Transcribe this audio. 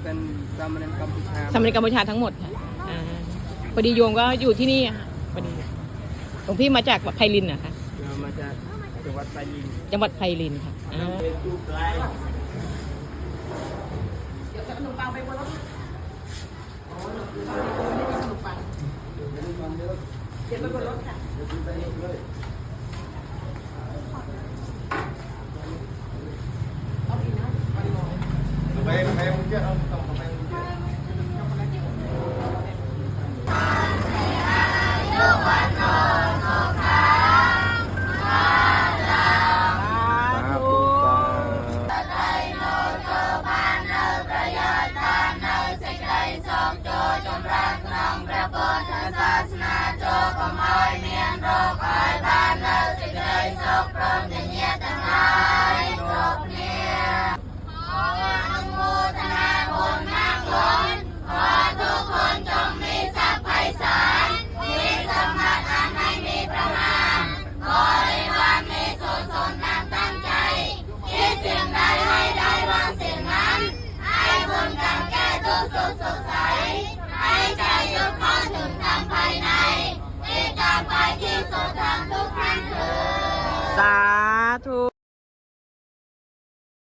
เป็นสามเณรกัมพูชาสามเณรกัมพูชาทั้งหมดค่ะพอดีโยมก็อยู่ที่นี่ค่ะพอดีหลวงพี่มาจากไพลินนะคะมาจากจังหวัดไพลินค่ะเดี๋ยวขนมปังไปบนรถเดี๋ยวไปบนรถค่ะไปมุกเยอะต้องไปมุกเยอะศาสนาโจกมอยเมียนโรคอยบ้านเลิกสิเกยโศกพรหมเนียทั้งหลาย